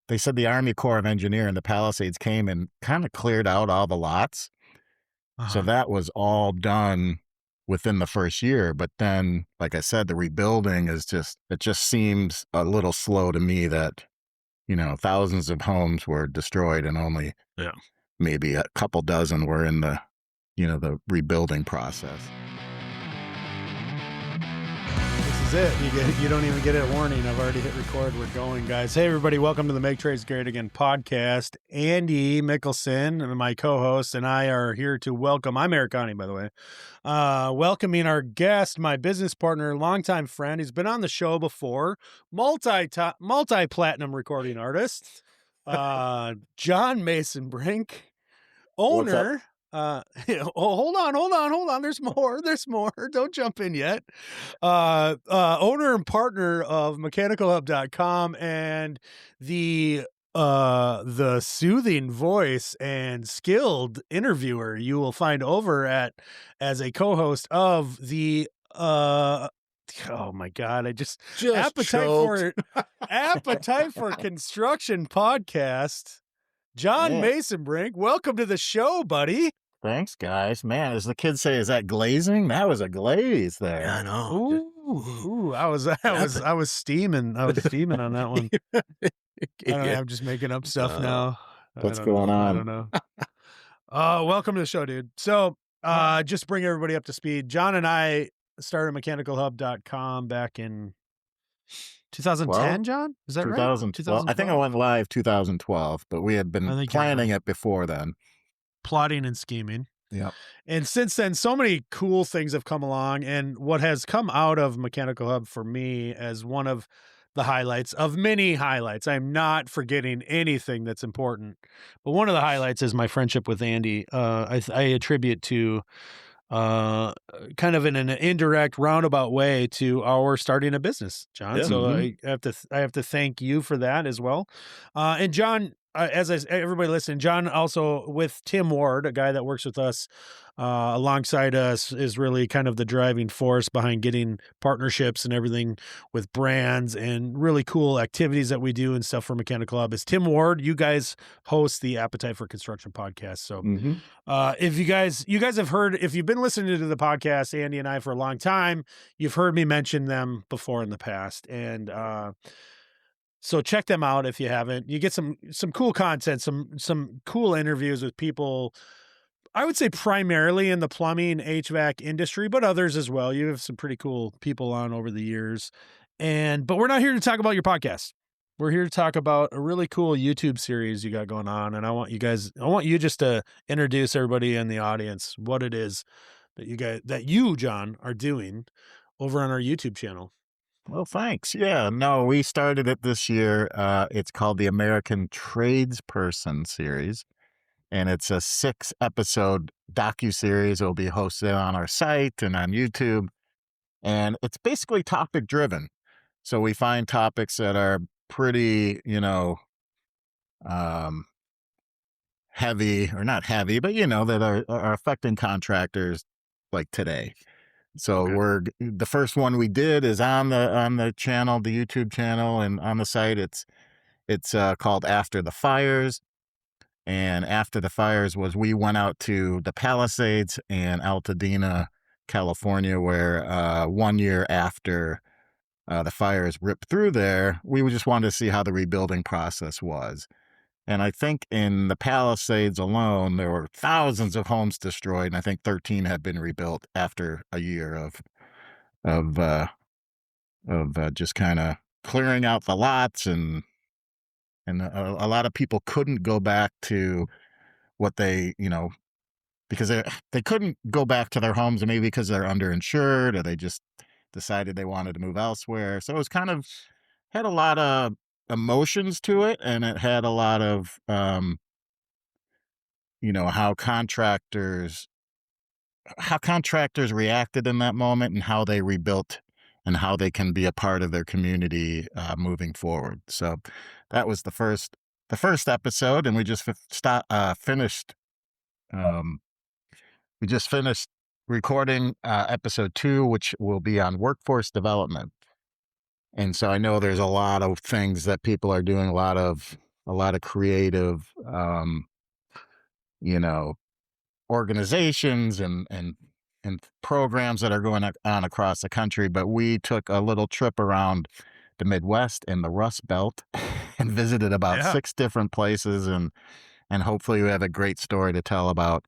they said the Army Corps of Engineer and the Palisades came and kind of cleared out all the lots. So that was all done within the first year. But then, like I said, the rebuilding it just seems a little slow to me that, thousands of homes were destroyed and only maybe a couple dozen were in the rebuilding process. This is it. You don't even get a warning. I've already hit record. We're going, guys. Hey, everybody. Welcome to the Make Trades Great Again podcast. Andy Mickelson, and my co-host, and I are here to welcome. I'm Eric Connie, by the way. Welcoming our guest, my business partner, longtime friend. He's been on the show before. Multi-platinum recording artist. John Mesenbrink, owner. Hold on. There's more. Don't jump in yet. Owner and partner of mechanicalhub.com and the soothing voice and skilled interviewer you will find over as a co-host of the, oh my God, I just appetite for construction podcast. John Mesenbrink, welcome to the show, buddy. Thanks, guys. Man, as the kids say, is that glazing? That was a glaze there. Yeah, I know. Ooh, I was steaming. I was steaming on that one. I'm just making up stuff now. What's going on? I don't know. Welcome to the show, dude. So, just bring everybody up to speed. John and I started mechanicalhub.com back in 2010, John? Is that 2012. Right? I think I went live 2012, but we had been planning it before then. Plotting and scheming. Yeah. And since then, so many cool things have come along. And what has come out of Mechanical Hub for me as one of the highlights of many highlights, I'm not forgetting anything that's important, but one of the highlights is my friendship with Andy. I attribute to kind of in an indirect roundabout way to our starting a business, John. Yeah, so I have to thank you for that as well. And John, everybody listening, John also with Tim Ward, a guy that works with us alongside us, is really kind of the driving force behind getting partnerships and everything with brands and really cool activities that we do and stuff for Mechanical Hub. Is Tim Ward. You guys host the Appetite for Construction podcast. So if you guys have heard, if you've been listening to the podcast, Andy and I, for a long time, you've heard me mention them before in the past. And so check them out if you haven't. You get some cool content, some cool interviews with people, I would say primarily in the plumbing HVAC industry, but others as well. You have some pretty cool people on over the years. But we're not here to talk about your podcast. We're here to talk about a really cool YouTube series you got going on. And I want you just to introduce everybody in the audience what it is that you, John, are doing over on our YouTube channel. Well, thanks. Yeah, no, we started it this year. It's called the American Tradesperson series, and it's a 6-episode docuseries. It'll be hosted on our site and on YouTube, and it's basically topic driven. So we find topics that are pretty, heavy, or not heavy, but that are affecting contractors like today. So the first one we did is on the channel, the YouTube channel, and on the site. It's called After the Fires. And After the Fires was we went out to the Palisades and Altadena, California, where 1 year after the fires ripped through there, we just wanted to see how the rebuilding process was. And I think in the Palisades alone, there were thousands of homes destroyed, and I think 13 had been rebuilt after a year of just kind of clearing out the lots, and a lot of people couldn't go back to what they, because they couldn't go back to their homes, maybe because they're underinsured, or they just decided they wanted to move elsewhere. So it was kind of had a lot of emotions to it, and it had a lot of how contractors reacted in that moment, and how they rebuilt, and how they can be a part of their community moving forward. So that was the first episode, and we just finished recording episode 2, which will be on workforce development. And so I know there's a lot of things that people are doing, a lot of a lot of creative, you know, organizations and programs that are going on across the country. But we took a little trip around the Midwest and the Rust Belt and visited about Yeah. 6 different places, and hopefully we have a great story to tell about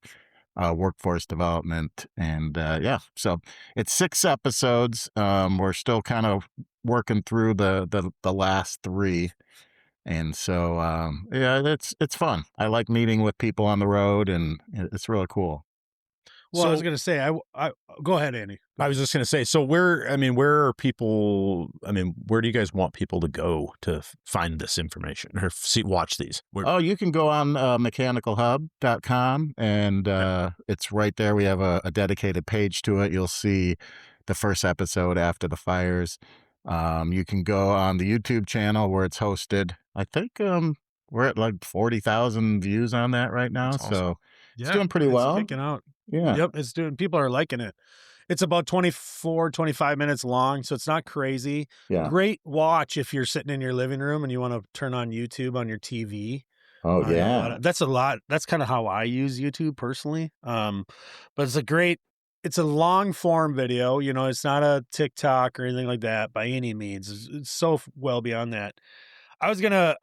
workforce development. And yeah, so it's 6 episodes. We're still kind of working through the last three, and so yeah, it's fun. I like meeting with people on the road, and it's really cool. Well, I was So gonna say, I go ahead, Andy. I was just going to say, so where are people, where do you guys want people to go to find this information or watch these? Oh, you can go on mechanicalhub.com, and it's right there. We have a dedicated page to it. You'll see the first episode after the fires. You can go on the YouTube channel where it's hosted. I think we're at like 40,000 views on that right now. That's awesome. So it's Yeah, doing pretty it's well. kicking out. Yeah. Yep, it's doing. People are liking it. It's about 24, 25 minutes long, so it's not crazy. Yeah. Great watch if you're sitting in your living room and you want to turn on YouTube on your TV. Oh, yeah. That's a lot. That's kind of how I use YouTube personally. But it's a long form video. You know, it's not a TikTok or anything like that by any means. It's so well beyond that. I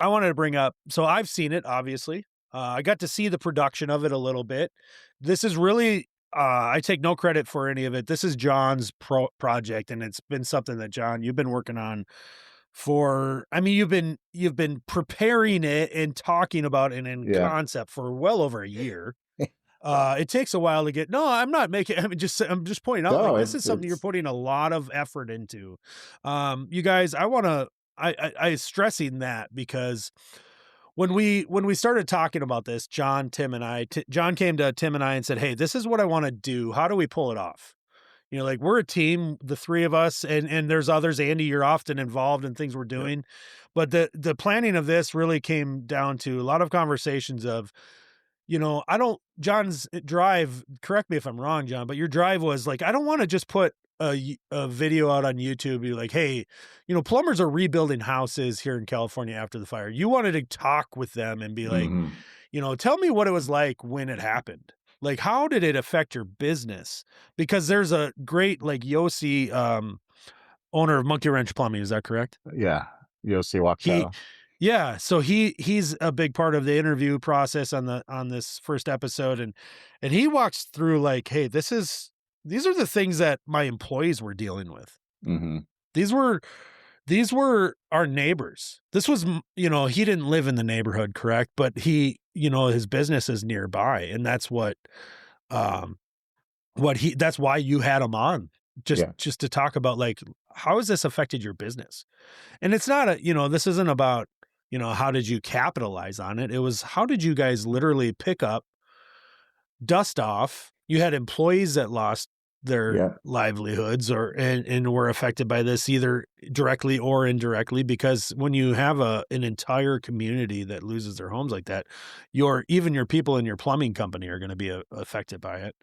wanted to bring up, so I've seen it, obviously. I got to see the production of it a little bit. This is really, I take no credit for any of it. This is John's project, and it's been something that, John, you've been working on you've been preparing it and talking about it in concept for well over a year. It takes a while to get, no, I'm not making, I'm just pointing out, No, like, this is something you're putting a lot of effort into. You guys, I stressing that because when we started talking about this, John came to Tim and I and said, "Hey, this is what I want to do. How do we pull it off?" You know, like, we're a team, the three of us, and there's others. Andy, you're often involved in things we're doing, but the planning of this really came down to a lot of conversations of, you know, John's drive, correct me if I'm wrong, John, but your drive was like, I don't want to just put a video out on YouTube, be like, hey, you know, plumbers are rebuilding houses here in California after the fire. You wanted to talk with them and be like, you know, tell me what it was like when it happened. Like, how did it affect your business? Because there's a great, like, Yossi, owner of Monkey Wrench Plumbing. Is that correct? Yeah. Yossi Waxaw. Yeah, so he's a big part of the interview process on this first episode, and he walks through like, hey, these are the things that my employees were dealing with. Mm-hmm. These were our neighbors. This was, you know, he didn't live in the neighborhood, correct? But he, you know, his business is nearby, and that's that's why you had him on, just to talk about, like, how has this affected your business? And it's not this isn't about, you know, how did you capitalize on it? It was, how did you guys literally pick up, dust off? You had employees that lost their livelihoods and were affected by this either directly or indirectly, because when you have an entire community that loses their homes like that, even your people in your plumbing company are going to be affected by it.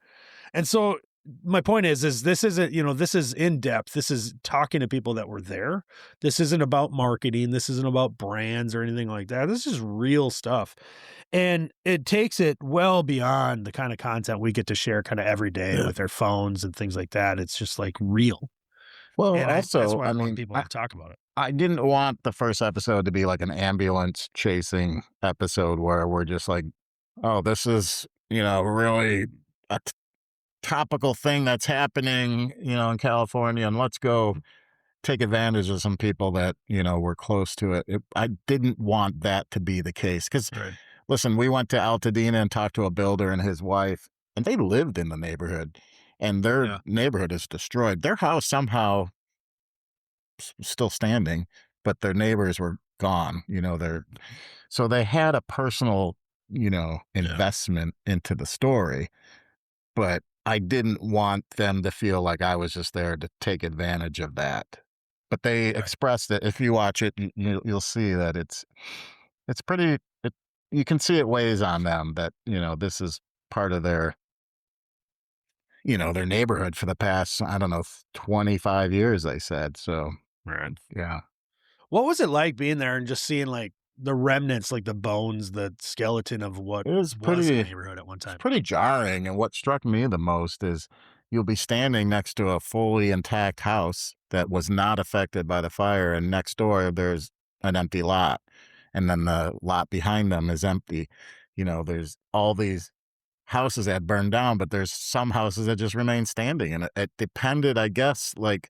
And so my point is this isn't, you know, this is in depth. This is talking to people that were there. This isn't about marketing. This isn't about brands or anything like that. This is real stuff. And it takes it well beyond the kind of content we get to share kind of every day with our phones and things like that. It's just like real. Well, and also, that's why I mean, want people to talk about it. I didn't want the first episode to be like an ambulance chasing episode where we're just like, oh, this is, you know, really a topical thing that's happening, you know, in California, and let's go take advantage of some people that, you know, were close to it. I didn't want that to be the case because, listen, we went to Altadena and talked to a builder and his wife, and they lived in the neighborhood, and their neighborhood is destroyed. Their house somehow still standing, but their neighbors were gone. You know, so they had a personal, you know, investment into the story, but I didn't want them to feel like I was just there to take advantage of that. But they expressed it. If you watch it, you'll see that it's pretty. You can see it weighs on them that, you know, this is part of their, you know, their neighborhood for the past, I don't know, 25 years. They said so. Right. Yeah. What was it like being there and just seeing, like, the remnants, like the bones, the skeleton of what It was was a pretty neighborhood at one it's time. pretty jarring, and what struck me the most is you'll be standing next to a fully intact house that was not affected by the fire, and next door there's an empty lot, and then the lot behind them is empty. There's all these houses that burned down, but there's some houses that just remain standing, and it depended, I guess, like,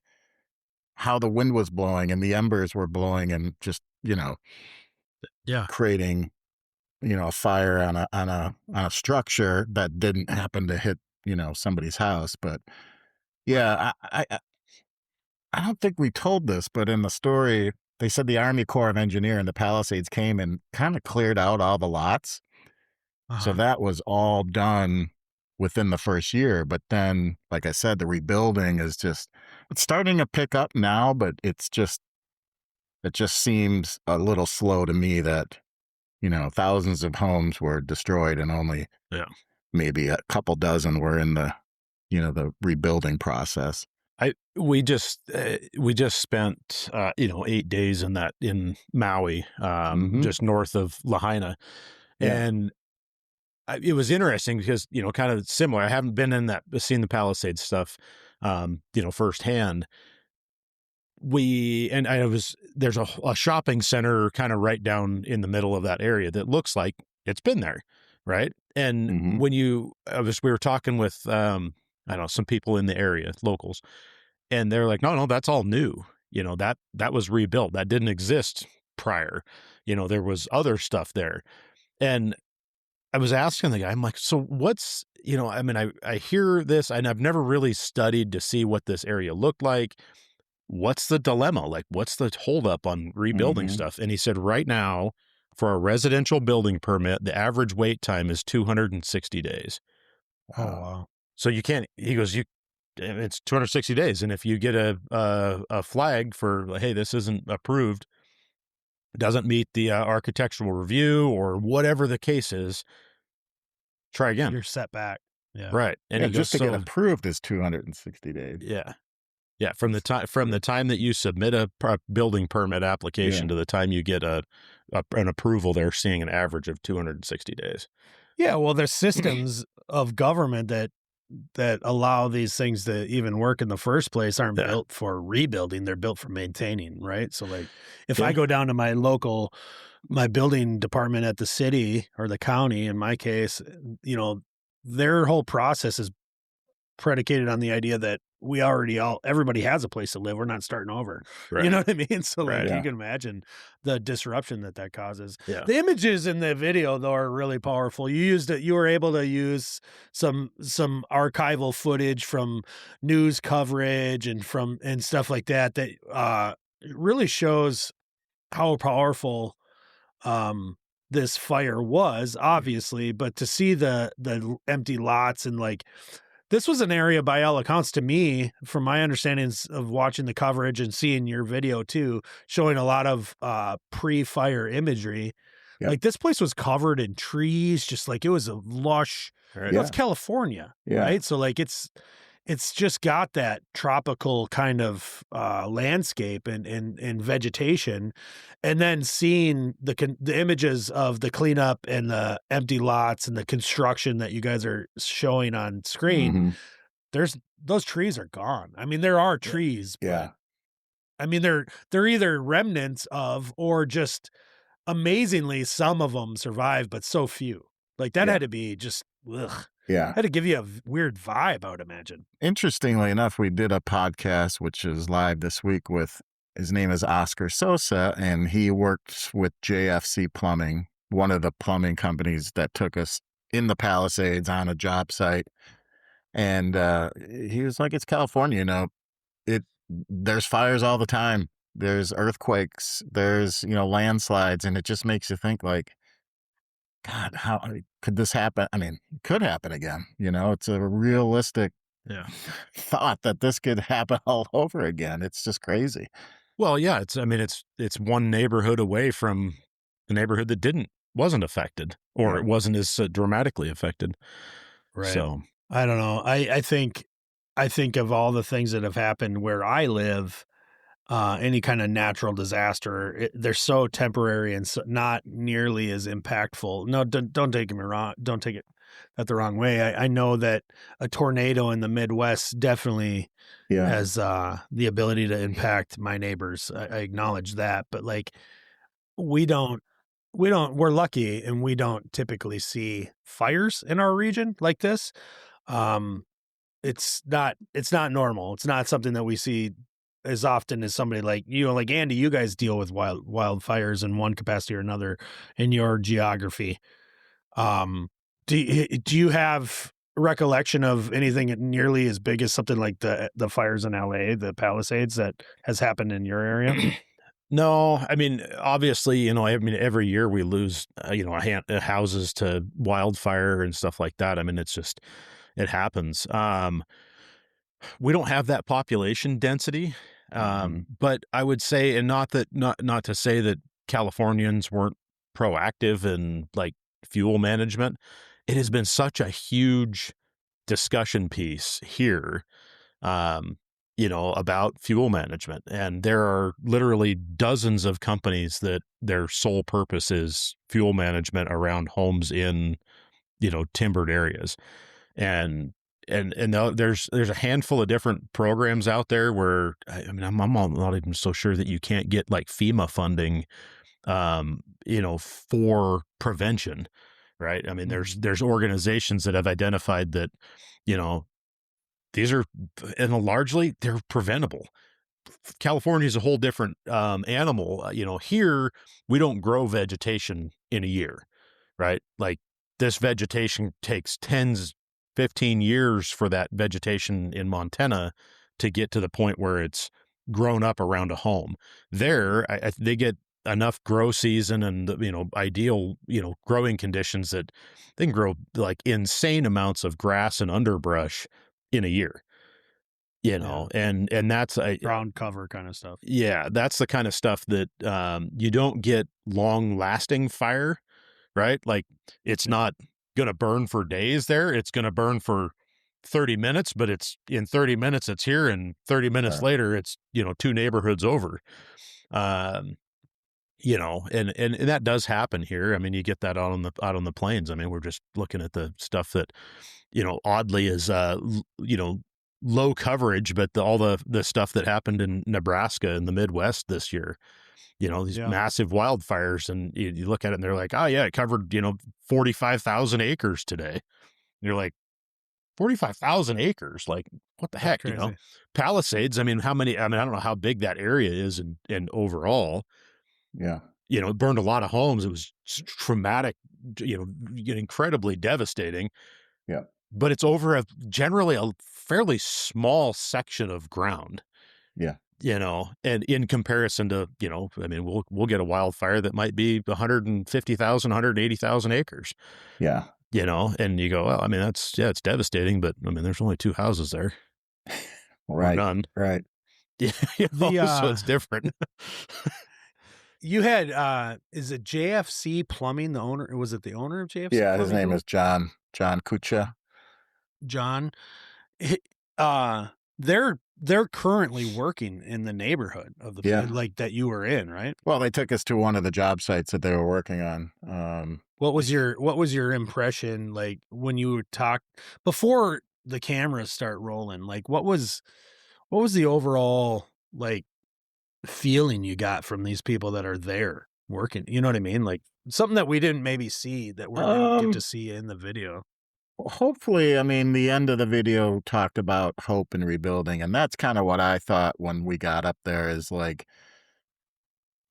how the wind was blowing and the embers were blowing and just, Yeah. creating, a fire on a structure that didn't happen to hit, somebody's house. But yeah, I don't think we told this, but in the story, they said the Army Corps of Engineer and the Palisades came and kind of cleared out all the lots. So Uh-huh. that was all done within the first year. But then, like I said, the rebuilding is it's starting to pick up now, but it just seems a little slow to me that, thousands of homes were destroyed and only Yeah. maybe a couple dozen were in the rebuilding process. We just spent 8 days in Maui, Mhm. just north of Lahaina, Yeah. and it was interesting because kind of similar. I haven't seen the Palisades stuff, firsthand. There's a shopping center kind of right down in the middle of that area that looks like it's been there, right? And Mhm. we were talking with I don't know, some people in the area, locals, and they're like, no, that's all new. That was rebuilt. That didn't exist prior. There was other stuff there. And I was asking the guy, I'm like, so what's, I hear this and I've never really studied to see what this area looked like. What's the dilemma? Like, what's the holdup on rebuilding Mhm. stuff? And he said, right now, for a residential building permit, the average wait time is 260 days. Oh, Wow. wow. So you can't, he goes, it's 260 days. And if you get a flag for, hey, this isn't approved, doesn't meet the architectural review or whatever the case is, try again. You're set back. Yeah. Right. And Yeah, he goes, just to get so approved is 260 days. yeah. Yeah. From the time that you submit a building permit application Yeah. to the time you get an approval, they're seeing an average of 260 days. Yeah. Well, there's systems of government that allow these things to even work in the first place aren't Yeah. built for rebuilding. They're built for maintaining, right? So like if I Yeah. go down to my building department at the city or the county, in my case, their whole process is predicated on the idea that everybody has a place to live. We're not starting over. Right. You know what I mean? So like Right. you Yeah. can imagine the disruption that causes. Yeah. The images in the video though are really powerful. You were able to use some archival footage from news coverage and stuff like that it really shows how powerful this fire was, obviously, but to see the empty lots and like this was an area by all accounts to me, from my understandings of watching the coverage and seeing your video too, showing a lot of pre-fire imagery. Yep. Like this place was covered in trees, just like it was a lush, Right. it's California, Yeah. right? So like it's just got that tropical kind of landscape and vegetation, and then seeing the images of the cleanup and the empty lots and the construction that you guys are showing on screen. Mhm. Those trees are gone. I mean, there are trees, but Yeah. I mean they're either remnants of or just amazingly some of them survived, but so few. Like that Yeah. had to be just Yeah. had to give you a weird vibe, I would imagine. Interestingly enough, we did a podcast, which is live this week, with his name is Oscar Sosa, and he works with JFC Plumbing, one of the plumbing companies that took us in the Palisades on a job site. And he was like, it's California, there's fires all the time. There's earthquakes, there's, landslides, and it just makes you think like, God, how could this happen? I mean, it could happen again. It's a realistic Yeah. thought that this could happen all over again. It's just crazy. Well, yeah, it's one neighborhood away from the neighborhood that wasn't affected, or Yeah. it wasn't as dramatically affected. Right. So I don't know. I think of all the things that have happened where I live, any kind of natural disaster. They're so temporary and so not nearly as impactful. No, don't take me wrong. Don't take it that the wrong way. I know that a tornado in the Midwest definitely Yeah. has the ability to impact my neighbors. I acknowledge that, but like we don't we're lucky and we don't typically see fires in our region like this. Um, it's not normal. It's not something that we see as often as somebody like, like Andy, you guys deal with wildfires in one capacity or another in your geography. Um, do you have recollection of anything nearly as big as something like the fires in LA, the Palisades that has happened in your area? No, I mean, obviously, I mean, every year we lose, houses to wildfire and stuff like that. I mean, it happens. We don't have that population density. But I would say, and not to say that Californians weren't proactive in like fuel management. It has been such a huge discussion piece here, about fuel management. And there are literally dozens of companies that their sole purpose is fuel management around homes in, timbered areas. And there's a handful of different programs out there where I'm not even so sure that you can't get like FEMA funding, for prevention, right? I mean, there's organizations that have identified that, these are, and largely they're preventable. California is a whole different animal. Here we don't grow vegetation in a year, right? Like this vegetation takes 15 years for that vegetation in Montana to get to the point where it's grown up around a home. There, they get enough grow season and ideal growing conditions that they can grow like insane amounts of grass and underbrush in a year. And that's Ground cover kind of stuff. Yeah, that's the kind of stuff that you don't get long lasting fire, right? Like it's not going to burn for days there. It's going to burn for 30 minutes, but it's in 30 minutes it's here, and 30 minutes later it's, two neighborhoods over. And that does happen here. I mean, you get that out on the plains. I mean, we're just looking at the stuff that, oddly is, low coverage, but all the stuff that happened in Nebraska and the Midwest this year, these massive wildfires, and you look at it and they're like, oh yeah, it covered, 45,000 acres today. And you're like, 45,000 acres, like what the heck, Palisades. I mean, I don't know how big that area is and overall. Yeah. It burned a lot of homes. It was traumatic, incredibly devastating. Yeah. But it's over generally a fairly small section of ground. Yeah. And in comparison to, I mean, we'll get a wildfire that might be 150,000, 180,000 acres. Yeah. And you go, well, I mean, it's devastating, but I mean, there's only 2 houses there. Right. None. Right. Yeah. So it's different. You had, is it JFC Plumbing, the owner? Was it the owner of JFC? Yeah. Plumbing? His name is John Kucha. John. They're currently working in the neighborhood of the like that you were in, right? Well, they took us to one of the job sites that they were working on. What was your impression like when you talked before the cameras start rolling? Like what was the overall like feeling you got from these people that are there working? You know what I mean? Like something that we didn't maybe see that we're gonna get to see in the video. Hopefully, I mean, the end of the video talked about hope and rebuilding, and that's kind of what I thought when we got up there is like,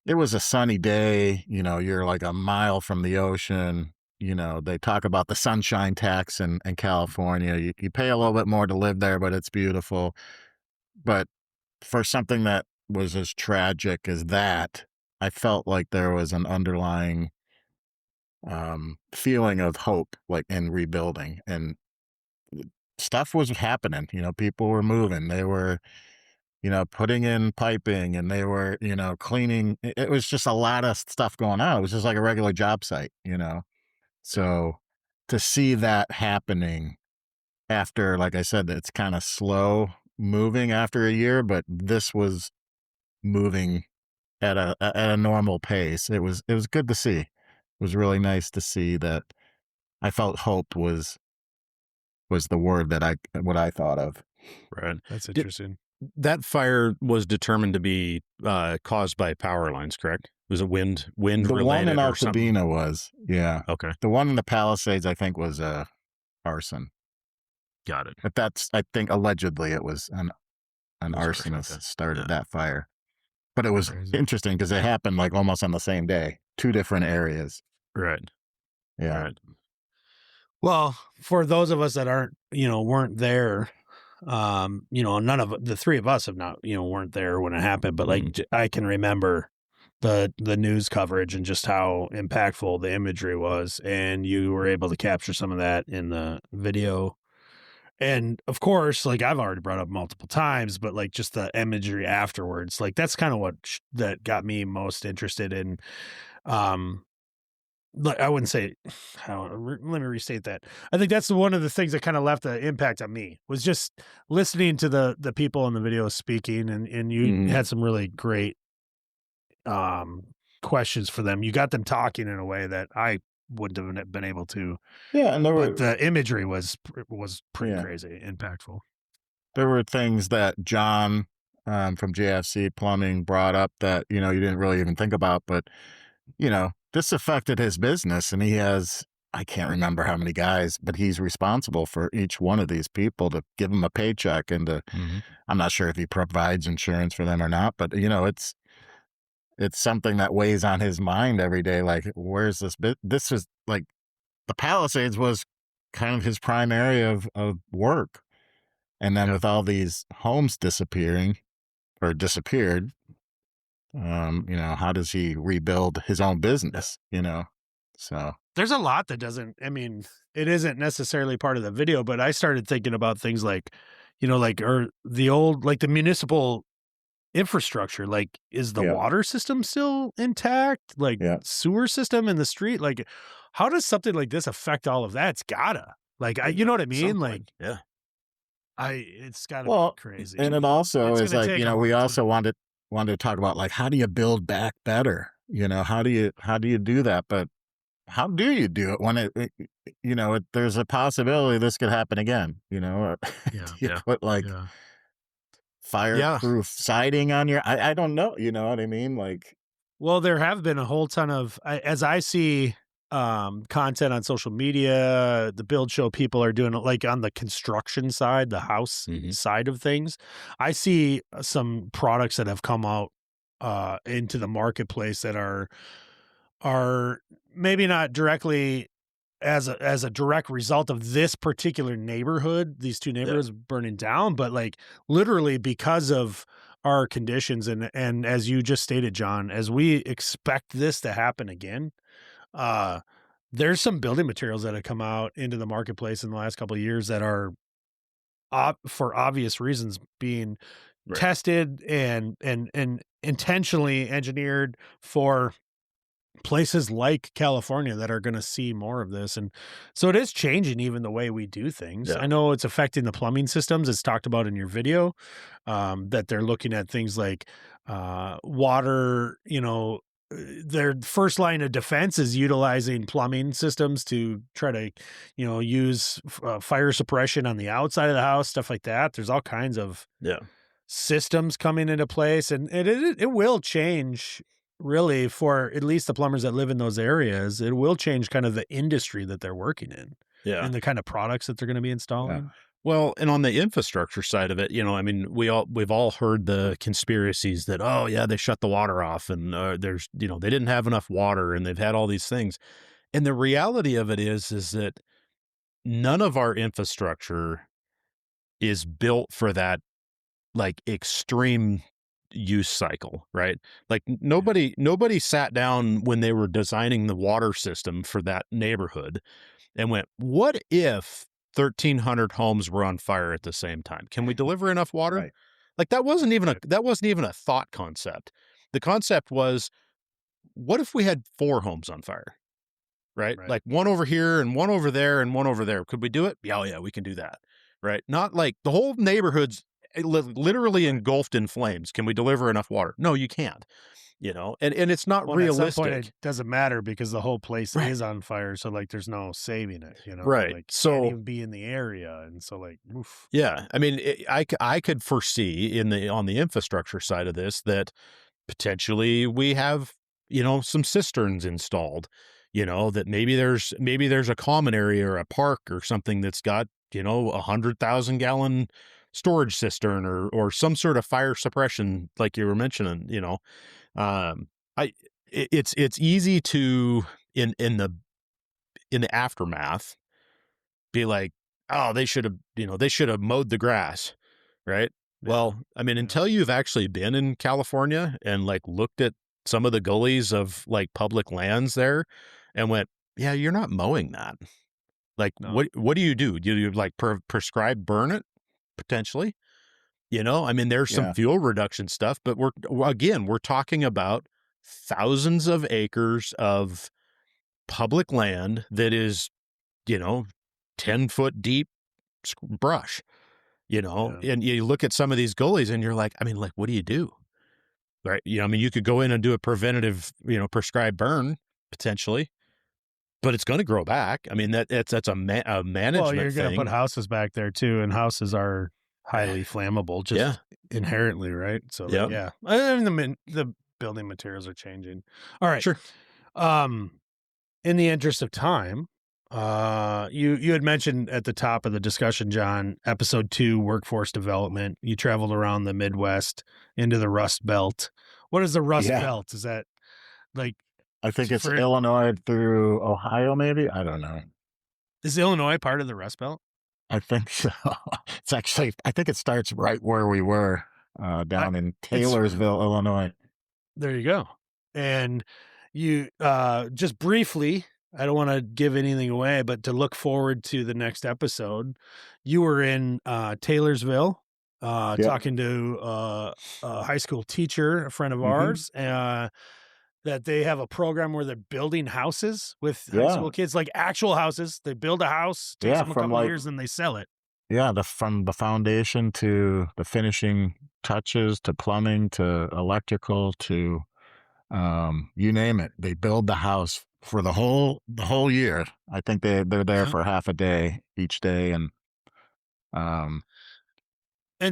it was a sunny day, you're like a mile from the ocean. They talk about the sunshine tax in California. You pay a little bit more to live there, but it's beautiful. But for something that was as tragic as that, I felt like there was an underlying feeling of hope, like in rebuilding, and stuff was happening. People were moving. They were, putting in piping, and they were, cleaning. It was just a lot of stuff going on. It was just like a regular job site, So to see that happening after, like I said, it's kind of slow moving after a year, but this was moving at a normal pace. It was good to see. It was really nice to see that. I felt hope was the word that what I thought of. Right. That's interesting. That fire was determined to be caused by power lines, correct? Was it wind The one related in or something? Altadena was, yeah. Okay, The one in the Palisades, I think, was arson. got it. But that's, I think, allegedly it was an arson, arsonist okay. started that fire. But it was Crazy. interesting because it happened like almost on the same day, 2 different areas. Right. Yeah. Right. Well, for those of us that weren't there, none of the 3 of us have not, weren't there when it happened, but like I can remember the news coverage and just how impactful the imagery was, and you were able to capture some of that in the video. And of course, like I've already brought up multiple times, but like just the imagery afterwards, like that's kind of what that got me most interested in. Like I wouldn't say, let me restate that. I think that's one of the things that kind of left an impact on me was just listening to the people in the video speaking, and you had some really great questions for them. You got them talking in a way that I wouldn't have been able to. Yeah, and but the imagery was pretty Yeah. crazy, impactful. There were things that John from JFC Plumbing brought up that, you didn't really even think about, but, this affected his business, and he has, I can't remember how many guys, but he's responsible for each one of these people to give them a paycheck and to, I'm not sure if he provides insurance for them or not, but, it's something that weighs on his mind every day. Like, where's this bit? This was like the Palisades was kind of his prime area of work. And then with all these homes disappearing or disappeared, how does he rebuild his own business, So There's a lot that doesn't, I mean, it isn't necessarily part of the video, but I started thinking about things like, or the old, like the municipal infrastructure, like is the water system still intact? Like sewer system in the street? Like how does something like this affect all of that? It's gotta, like, you know what I mean? Like, yeah. It's gotta be crazy. And it also It's is gonna like, take a we long also wanted to talk about like, how do you build back better? How do you do that? But how do you do it when there's a possibility this could happen again, or you put like fireproof siding on your, I don't know, you know what I mean? Like, well, there have been a whole ton of, as I see content on social media, the build show people are doing it like on the construction side, the house side of things. I see some products that have come out into the marketplace that are maybe not directly as a direct result of this particular neighborhood, these 2 neighborhoods burning down, but like literally because of our conditions and as you just stated, John, as we expect this to happen again, there's some building materials that have come out into the marketplace in the last couple of years that are for obvious reasons being tested and intentionally engineered for places like California that are going to see more of this. And so it is changing even the way we do things. I know it's affecting the plumbing systems. It's talked about in your video, that they're looking at things like water, their first line of defense is utilizing plumbing systems to try to, use fire suppression on the outside of the house, stuff like that. There's all kinds of systems coming into place, and it will change really for at least the plumbers that live in those areas. It will change kind of the industry that they're working in and the kind of products that they're going to be installing. Well, and on the infrastructure side of it, I mean, we've all heard the conspiracies that, oh yeah, they shut the water off and there's, they didn't have enough water and they've had all these things. And the reality of it is that none of our infrastructure is built for that like extreme use cycle, right? Like nobody sat down when they were designing the water system for that neighborhood and went, what if 1,300 homes were on fire at the same time? Can we deliver enough water? Right. Like that wasn't even a thought concept. The concept was, what if we had 4 homes on fire? Right? Like one over here and one over there and one over there. Could we do it? Yeah, we can do that. Right? Not like the whole neighborhood's literally engulfed in flames. Can we deliver enough water? No, you can't. And it's not Well, at some point, realistic. it doesn't matter because the whole place Right. is on fire. So, like, there's no saving it, Right. like, you can't So even be in the area. And so, like, oof. yeah, I mean, I could foresee on the infrastructure side of this that potentially we have, some cisterns installed, that maybe there's a common area or a park or something that's got, 100,000 gallon storage cistern or some sort of fire suppression, like you were mentioning, um, it's easy to, in the aftermath, be like, oh, they should have mowed the grass, right? Yeah. Well, I mean, until you've actually been in California and like looked at some of the gullies of like public lands there and went, yeah, you're not mowing that. Like, No. what do you do? Do you like prescribe burn it potentially? I mean, there's some Yeah. fuel reduction stuff, but we're talking about thousands of acres of public land that is, 10-foot deep brush, Yeah. and you look at some of these gullies and you're like, I mean, like, what do you do? Right. I mean, you could go in and do a preventative, prescribed burn potentially, but it's going to grow back. I mean, that's a management Well, you're going to put thing. houses back there too, and houses are highly flammable just Yeah. inherently, right? So, Yep. yeah, and the building materials are changing. All right. Sure. In the interest of time, you had mentioned at the top of the discussion, John, episode 2, workforce development. You traveled around the Midwest into the Rust Belt. What is the Rust Yeah. Belt? Is that like, I think it's for- Illinois through Ohio, maybe. I don't know. is Illinois part of the Rust Belt? I think so. It's actually, I think it starts right where we were, down in Taylorsville, Illinois. There you go. And you, just briefly, I don't want to give anything away, but to look forward to the next episode, you were in Taylorsville, Yep. talking to a high school teacher, a friend of Mhm. ours, that they have a program where they're building houses with high school kids, like actual houses. They build a house, takes Yeah, them a from couple like- years, and they sell it. Yeah, from the foundation to the finishing touches to plumbing to electrical to you name it. They build the house for the whole year. I think they're there Yeah. for half a day each day, and And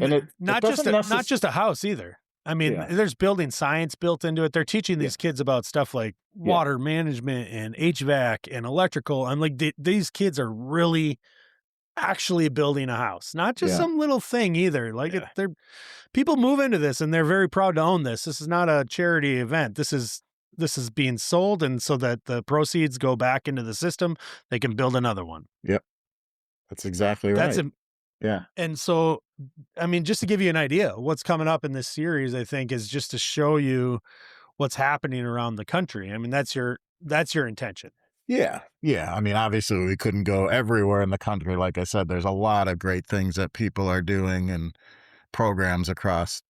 it not doesn't just a house either. I mean, Yeah. there's building science built into it. They're teaching these kids about stuff like water management and HVAC and electrical. And like these kids are really actually building a house, not just Yeah. some little thing either. Like Yeah. they're people move into this and they're very proud to own this. This is not a charity event. This is being sold, and so that the proceeds go back into the system, they can build another one. That's exactly right. That's Yeah. And so, I mean, just to give you an idea, what's coming up in this series, I think, is just to show you what's happening around the country. I mean, that's your intention. Yeah. I mean, obviously, we couldn't go everywhere in the country. Like I said, there's a lot of great things that people are doing and programs across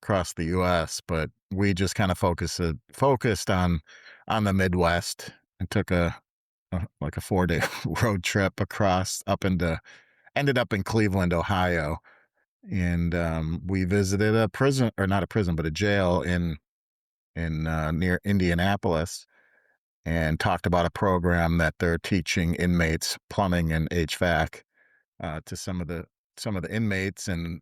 the U.S., but we just kind of focused on the Midwest and took like a 4-day road trip across ended up in Cleveland, Ohio, and we visited a prison, or not a prison, but a jail in near Indianapolis, and talked about a program that they're teaching inmates plumbing and HVAC to some of the inmates. And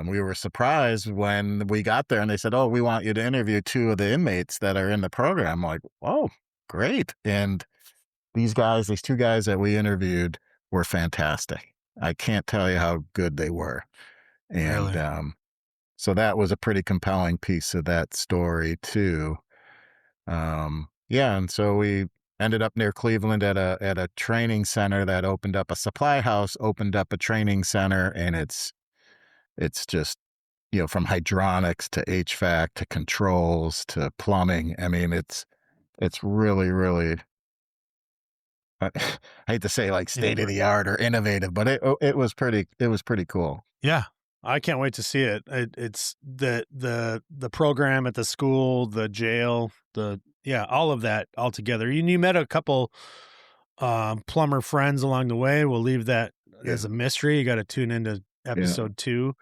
we were surprised when we got there and they said, "Oh, we want you to interview 2 of the inmates that are in the program." I'm like, "Oh, great." And these 2 guys that we interviewed were fantastic. I can't tell you how good they were. And Really? so that was a pretty compelling piece of that story too. Yeah, and so we ended up near Cleveland at a training center that opened up. A supply house opened up a training center, and it's just, from hydronics to HVAC to controls to plumbing. I mean, it's really, really, I hate to say like state of the art or innovative, but it was pretty cool. Yeah. I can't wait to see it. It's the program at the school, the jail, all of that all together. You met a couple plumber friends along the way. We'll leave that as a mystery. You got to tune into episode 2.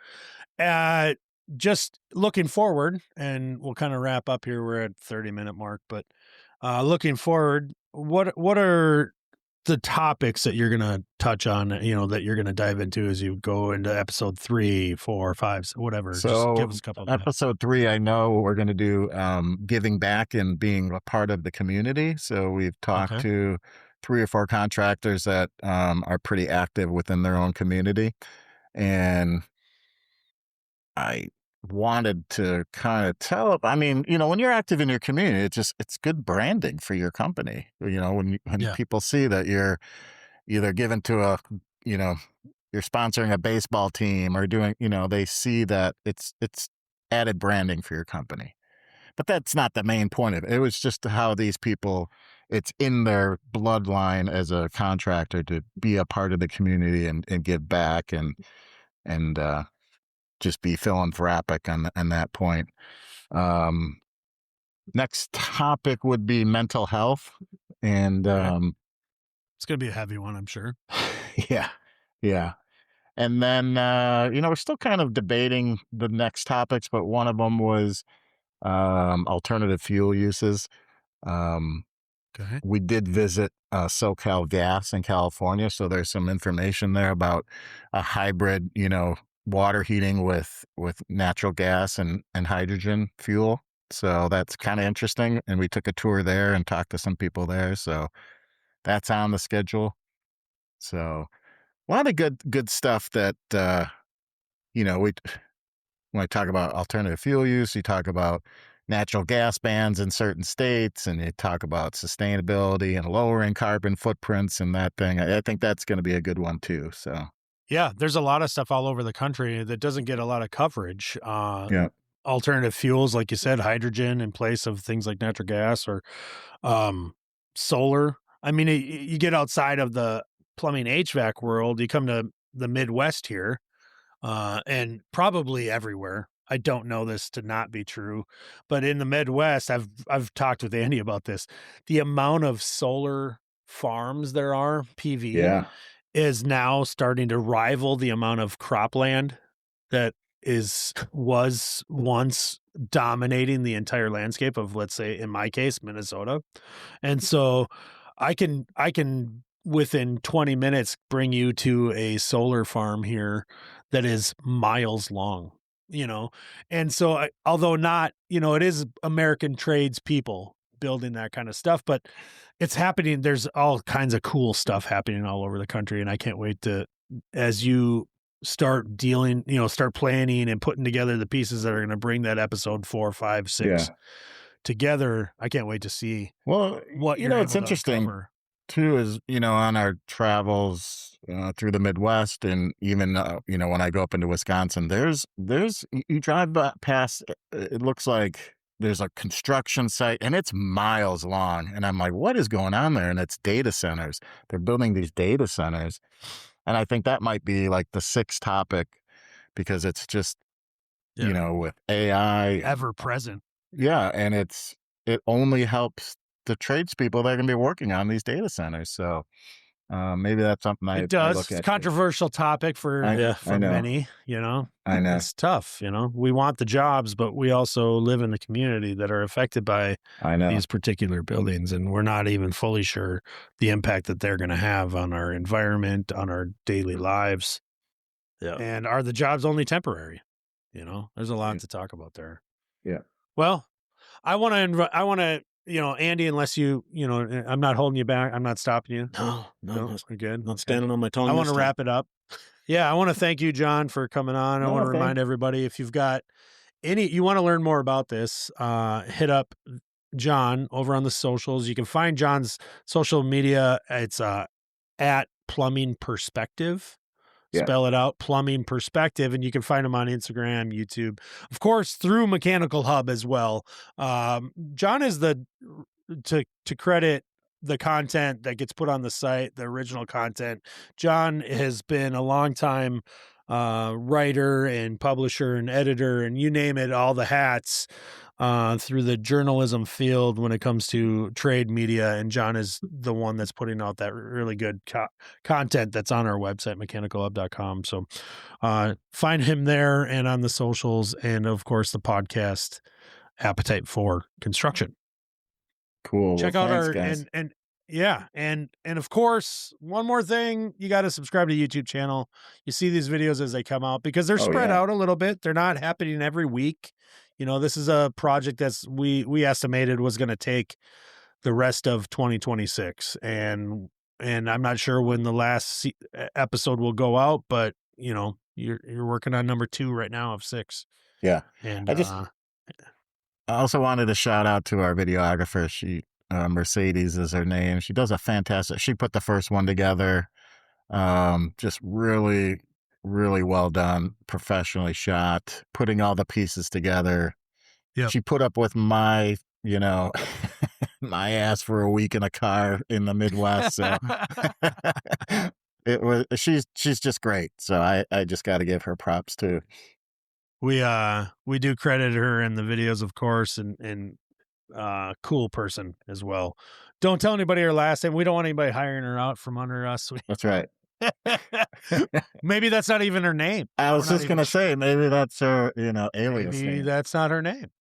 Just looking forward, and we'll kind of wrap up here. We're at 30-minute mark, but looking forward, what are the topics that you're going to touch on, that you're going to dive into as you go into episode 3, 4, 5, whatever? Just So give us a couple of episode 3, I know we're going to do giving back and being a part of the community. So we've talked to 3 or 4 contractors that are pretty active within their own community. And I wanted to kind of tell, I mean, when you're active in your community, it's good branding for your company. When people see that you're either given to you're sponsoring a baseball team or doing, they see that it's added branding for your company. But that's not the main point of it. It was just how these people, it's in their bloodline as a contractor to be a part of the community and give back and just be philanthropic on that point. Next topic would be mental health. And it's going to be a heavy one, I'm sure. Yeah. And then, we're still kind of debating the next topics, but one of them was alternative fuel uses. We did visit SoCal Gas in California, so there's some information there about a hybrid, water heating with natural gas and hydrogen fuel. So that's kind of interesting. And we took a tour there and talked to some people there. So that's on the schedule. So a lot of good stuff that, when I talk about alternative fuel use, you talk about natural gas bans in certain states, and you talk about sustainability and lowering carbon footprints and that thing. I think that's going to be a good one too. So. Yeah, there's a lot of stuff all over the country that doesn't get a lot of coverage. Alternative fuels, like you said, hydrogen in place of things like natural gas or solar. I mean, you get outside of the plumbing HVAC world, you come to the Midwest here, and probably everywhere. I don't know this to not be true, but in the Midwest, I've talked with Andy about this. The amount of solar farms there are, PV, is now starting to rival the amount of cropland that was once dominating the entire landscape of, let's say, in my case, Minnesota. And so I can within 20 minutes bring you to a solar farm here that is miles long, and so although not, it is American tradespeople building that kind of stuff, but it's happening. There's all kinds of cool stuff happening all over the country. And I can't wait to, as you start start planning and putting together the pieces that are going to bring that episode 4, 5, 6 together. I can't wait to see what it's interesting too, is, on our travels through the Midwest, and even, when I go up into Wisconsin, there's, you drive past, it looks like there's a construction site and it's miles long. And I'm like, what is going on there? And it's data centers. They're building these data centers. And I think that might be like the 6th topic, because it's just, with AI. Ever present. Yeah. And it only helps the tradespeople that are going to be working on these data centers. So maybe that's something it does. It's a controversial topic for many, I know. It's tough, we want the jobs, but we also live in the community that are affected by these particular buildings. And we're not even fully sure the impact that they're going to have on our environment, on our daily lives. Yeah. And are the jobs only temporary? There's a lot to talk about there. Yeah. Well, I want to, Andy, unless I'm not holding you back. I'm not stopping you. No, we're good. Not standing on my tongue. I want to wrap it up. Yeah. I want to thank you, John, for coming on. I want to remind everybody, if you've got you want to learn more about this, hit up John over on the socials. You can find John's social media. It's at Plumbing Perspective. Spell it out, Plumbing Perspective, and you can find him on Instagram, YouTube, of course, through Mechanical Hub as well. John is to credit the content that gets put on the site, the original content. John has been a long time writer and publisher and editor and you name it, all the hats through the journalism field when it comes to trade media. And John is the one that's putting out that really good content that's on our website, mechanicalhub.com. So find him there and on the socials, and of course the podcast Appetite for Construction. Cool. Check Well, out thanks, our guys. and of course, one more thing, you got to subscribe to the YouTube channel. You see these videos as they come out because they're spread out a little bit. They're not happening every week. You know, this is a project that's we estimated was going to take the rest of 2026, and I'm not sure when the last episode will go out, but you know, you're working on number 2 right now of 6. Yeah. And I also wanted to shout out to our videographer. She Mercedes is her name. She does a fantastic. She put the first one together. Just really, really well done, professionally shot, putting all the pieces together. Yep. She put up with my, you know, my ass for a week in a car in the Midwest. So she's just great. So I just got to give her props too. We do credit her in the videos, of course, and cool person as well. Don't tell anybody her last name. We don't want anybody hiring her out from under us. That's right. Maybe that's not even her name. I was just gonna say maybe that's her, you know, alias Maybe name. that's not her name.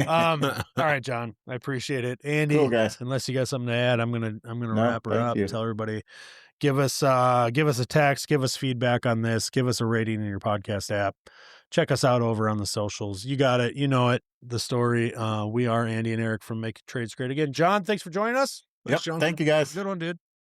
All right, John, I appreciate it. Andy, Cool, guys. Unless you got something to add, I'm gonna wrap her up. You. Tell everybody, give us a text, give us feedback on this, give us a rating in your podcast app. Check us out over on the socials. You got it. You know it. The story. We are Andy and Eric from Make Trades Great Again. John, thanks for joining us. Yep. Thank you, guys. Good one, dude.